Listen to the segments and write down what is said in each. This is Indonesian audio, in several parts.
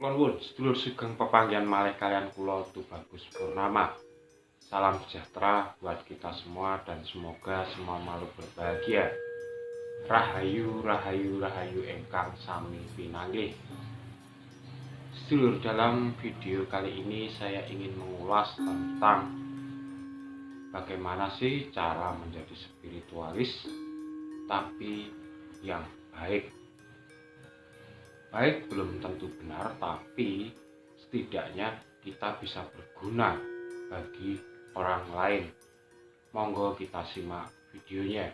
Nuwun sedulur sugeng pepanggihan malih kalian kula Tubagus Purnama. Salam sejahtera buat kita semua dan semoga semua makhluk berbahagia. Rahayu, rahayu, rahayu engkang sami pinanggih. Sedulur, dalam video kali ini saya ingin mengulas tentang bagaimana sih cara menjadi spiritualis tapi yang baik. Baik belum tentu benar, tapi setidaknya kita bisa berguna bagi orang lain. Monggo kita simak videonya.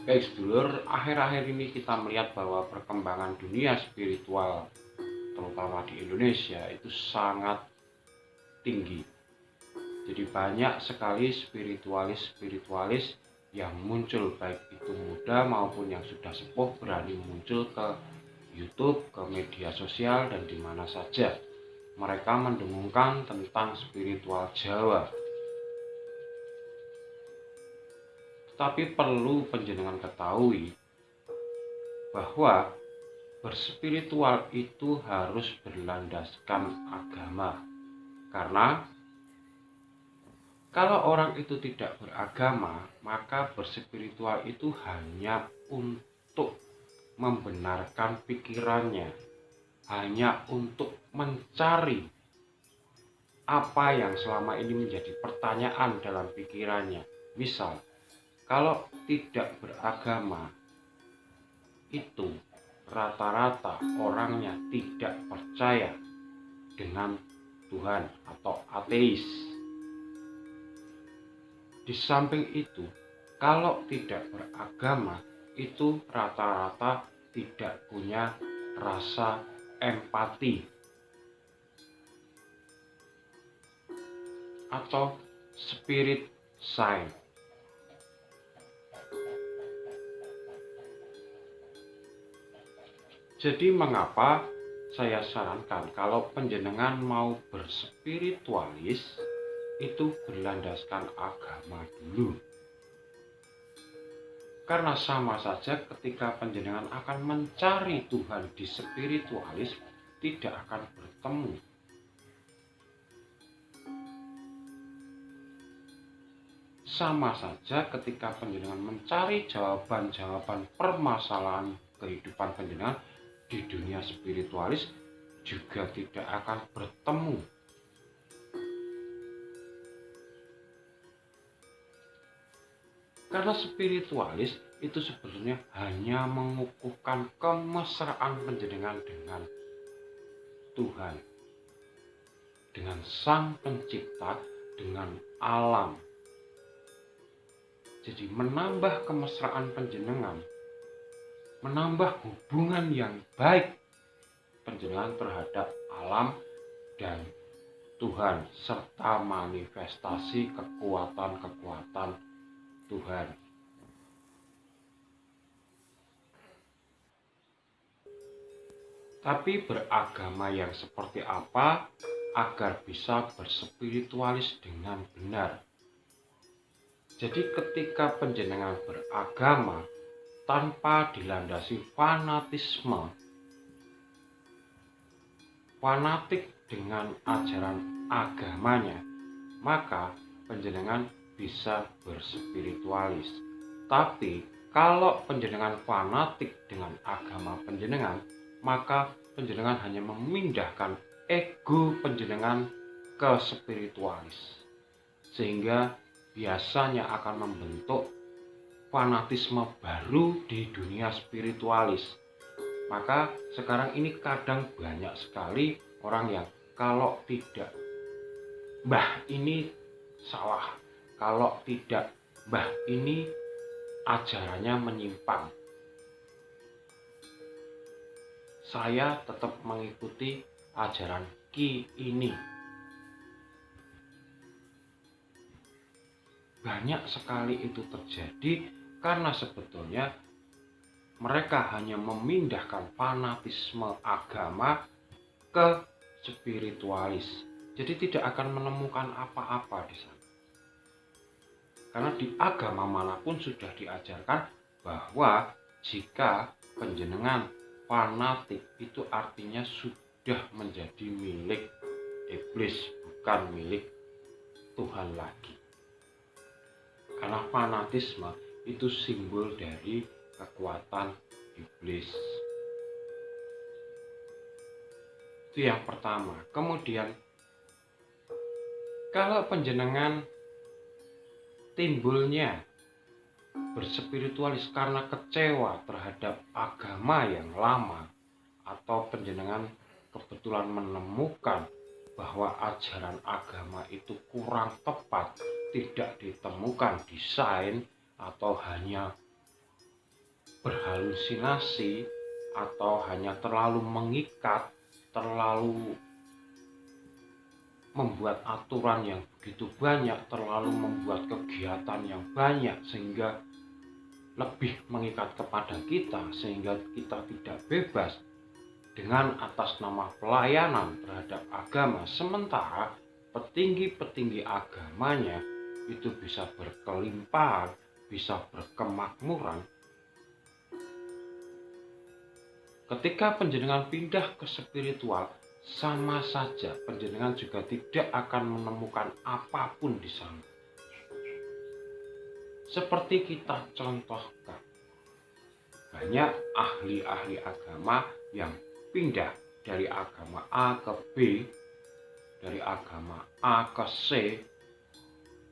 Baik sedulur, akhir-akhir ini kita melihat bahwa perkembangan dunia spiritual terutama di Indonesia itu sangat tinggi. Jadi banyak sekali spiritualis yang muncul, baik itu muda maupun yang sudah sepuh, berani muncul ke YouTube, ke media sosial, dan di mana saja. Mereka mendengungkan tentang spiritual Jawa. Tapi perlu panjenengan ketahui bahwa berspiritual itu harus berlandaskan agama. Karena kalau orang itu tidak beragama, maka berspiritual itu hanya untuk membenarkan pikirannya, hanya untuk mencari apa yang selama ini menjadi pertanyaan dalam pikirannya. Misal, kalau tidak beragama, itu rata-rata orangnya tidak percaya dengan Tuhan atau ateis. Di samping itu, kalau tidak beragama, itu rata-rata tidak punya rasa empati atau spirit side. Jadi mengapa saya sarankan kalau panjenengan mau berspiritualis itu berlandaskan agama dulu. Karena sama saja ketika panjenengan akan mencari Tuhan di spiritualis tidak akan bertemu. Sama saja ketika panjenengan mencari jawaban-jawaban permasalahan kehidupan panjenengan di dunia spiritualis juga tidak akan bertemu. Karena spiritualis itu sebenarnya hanya mengukuhkan kemesraan panjenengan dengan Tuhan, dengan Sang Pencipta, dengan alam. Jadi menambah kemesraan panjenengan, menambah hubungan yang baik panjenengan terhadap alam dan Tuhan, serta manifestasi kekuatan-kekuatan Tuhan. Tapi beragama yang seperti apa agar bisa berspiritualis dengan benar? Jadi ketika panjenengan beragama tanpa dilandasi fanatisme, fanatik dengan ajaran agamanya, maka panjenengan bisa berspiritualis. Tapi kalau panjenengan fanatik dengan agama panjenengan, maka panjenengan hanya memindahkan ego panjenengan ke spiritualis, sehingga biasanya akan membentuk fanatisme baru di dunia spiritualis. Maka sekarang ini kadang banyak sekali orang yang kalau tidak, mbah ini salah, kalau tidak mbah ini ajarannya menyimpang. Saya tetap mengikuti ajaran Ki ini. Banyak sekali itu terjadi karena sebetulnya mereka hanya memindahkan fanatisme agama ke spiritualis. Jadi tidak akan menemukan apa-apa di sana. Karena di agama manapun sudah diajarkan bahwa jika penjenengan fanatik itu artinya sudah menjadi milik iblis, bukan milik Tuhan lagi. Karena fanatisme itu simbol dari kekuatan iblis. Itu yang pertama. Kemudian kalau penjenengan timbulnya berspiritualis karena kecewa terhadap agama yang lama, atau penjenengan kebetulan menemukan bahwa ajaran agama itu kurang tepat, tidak ditemukan desain, atau hanya berhalusinasi, atau hanya terlalu mengikat, terlalu membuat aturan yang begitu banyak, terlalu membuat kegiatan yang banyak sehingga lebih mengikat kepada kita, sehingga kita tidak bebas dengan atas nama pelayanan terhadap agama, sementara petinggi-petinggi agamanya itu bisa berkelimpahan, bisa berkemakmuran. Ketika penjenengan pindah ke spiritual, sama saja penjenengan juga tidak akan menemukan apapun di sana. Seperti kita contohkan, banyak ahli-ahli agama yang pindah dari agama A ke B, dari agama A ke C,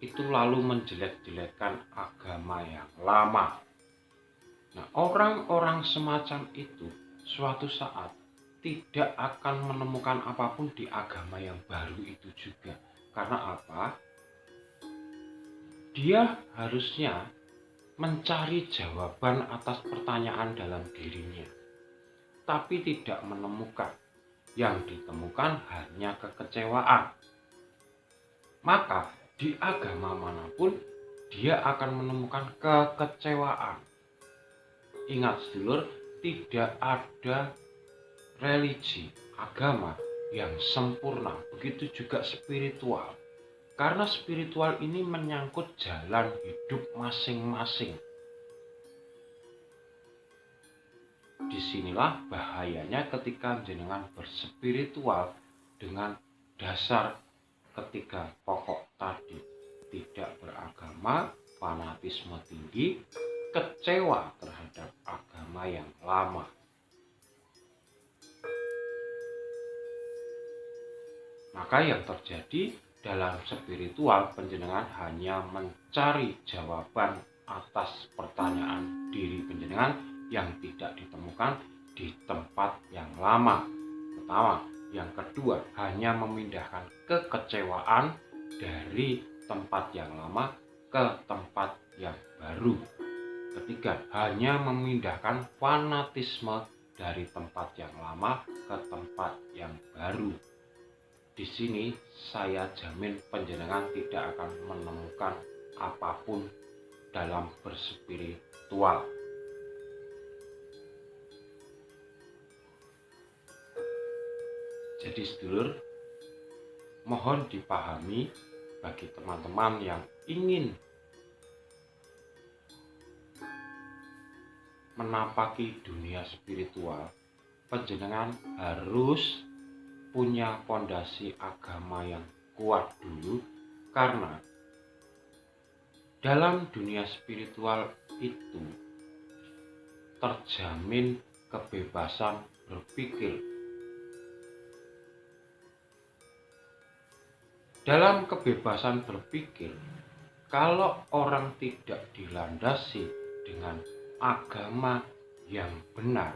itu lalu menjelek-jelekkan agama yang lama. Nah, orang-orang semacam itu suatu saat tidak akan menemukan apapun di agama yang baru itu juga. Karena apa? Dia harusnya mencari jawaban atas pertanyaan dalam dirinya, tapi tidak menemukan. Yang ditemukan hanya kekecewaan. Maka di agama manapun dia akan menemukan kekecewaan. Ingat sedulur, tidak ada religi, agama yang sempurna. Begitu juga spiritual. Karena spiritual ini menyangkut jalan hidup masing-masing. Disinilah bahayanya ketika jenengan berspiritual dengan dasar ketiga pokok tadi. Tidak beragama, fanatisme tinggi, kecewa terhadap agama yang lama. Maka yang terjadi dalam spiritual, penjenengan hanya mencari jawaban atas pertanyaan diri penjenengan yang tidak ditemukan di tempat yang lama. Pertama. Yang kedua, hanya memindahkan kekecewaan dari tempat yang lama ke tempat yang baru. Ketiga, hanya memindahkan fanatisme dari tempat yang lama ke tempat yang baru. Di sini saya jamin penjenengan tidak akan menemukan apapun dalam berspiritual. Jadi sedulur, mohon dipahami bagi teman-teman yang ingin menapaki dunia spiritual, penjenengan harus punya fondasi agama yang kuat dulu, karena dalam dunia spiritual itu terjamin kebebasan berpikir. Dalam kebebasan berpikir, kalau orang tidak dilandasi dengan agama yang benar,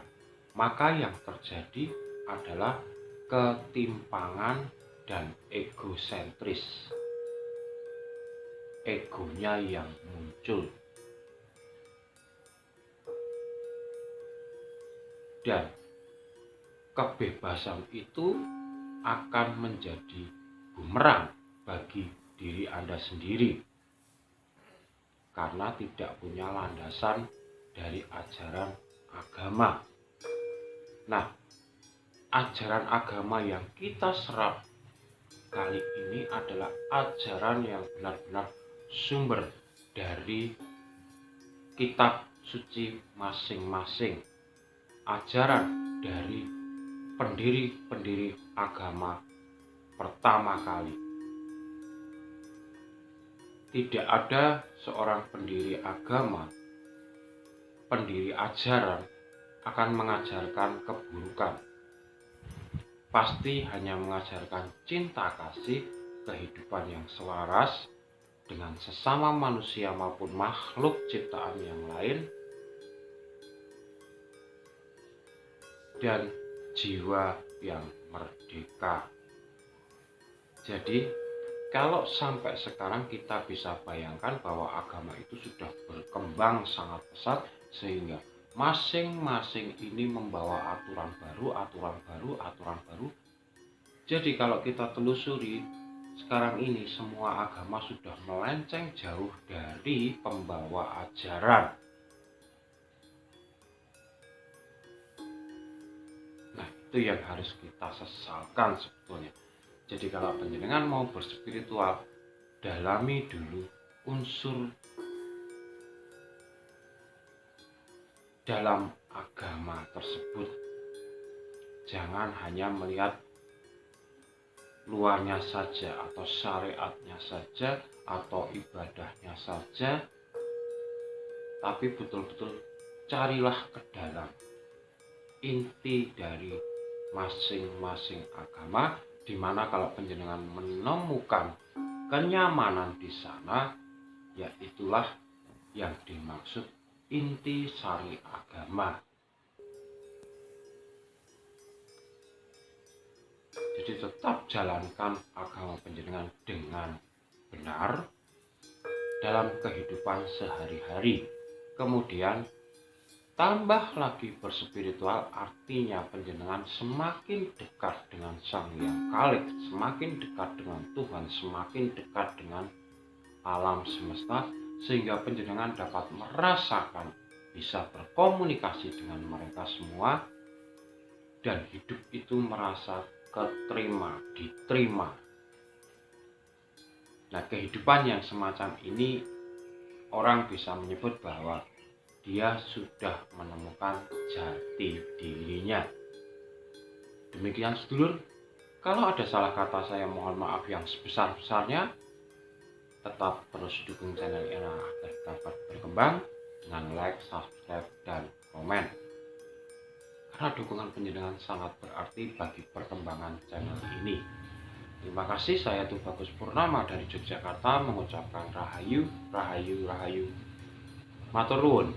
maka yang terjadi adalah ketimpangan dan egosentris. egonya yang muncul. Dan kebebasan itu akan menjadi bumerang bagi diri Anda sendiri karena tidak punya landasan dari ajaran agama. Nah, ajaran agama yang kita serap kali ini adalah ajaran yang benar-benar sumber dari kitab suci masing-masing, ajaran dari pendiri-pendiri agama pertama kali. Tidak ada seorang pendiri agama, pendiri ajaran akan mengajarkan keburukan. Pasti hanya mengajarkan cinta kasih, kehidupan yang selaras dengan sesama manusia maupun makhluk ciptaan yang lain, dan jiwa yang merdeka. Jadi, kalau sampai sekarang kita bisa bayangkan bahwa agama itu sudah berkembang sangat pesat sehingga masing-masing ini membawa aturan baru. Jadi kalau kita telusuri sekarang ini semua agama sudah melenceng jauh dari pembawa ajaran. Nah, itu yang harus kita sesalkan sebetulnya. Jadi kalau panjenengan mau berspiritual, dalami dulu unsur dalam agama tersebut. Jangan hanya melihat luarnya saja atau syariatnya saja atau ibadahnya saja, tapi betul-betul carilah ke dalam inti dari masing-masing agama, di mana kalau panjenengan menemukan kenyamanan di sana, ya itulah yang dimaksud inti sari agama. Jadi tetap jalankan agama panjenengan dengan benar dalam kehidupan sehari-hari. Kemudian tambah lagi berspiritual, artinya panjenengan semakin dekat dengan Sang Hyang Khalik, semakin dekat dengan Tuhan, semakin dekat dengan alam semesta, sehingga panjenengan dapat merasakan bisa berkomunikasi dengan mereka semua dan hidup itu merasa keterima, diterima. Nah, kehidupan yang semacam ini orang bisa menyebut bahwa dia sudah menemukan jati dirinya. Demikian sedulur, kalau ada salah kata saya mohon maaf yang sebesar-besarnya. Tetap terus dukung channel ini agar dapat berkembang dengan like, subscribe, dan komen. Karena dukungan panjenengan sangat berarti bagi perkembangan channel ini. Terima kasih, saya Tubagus Purnama dari Yogyakarta mengucapkan rahayu, rahayu, rahayu. Matur nuwun.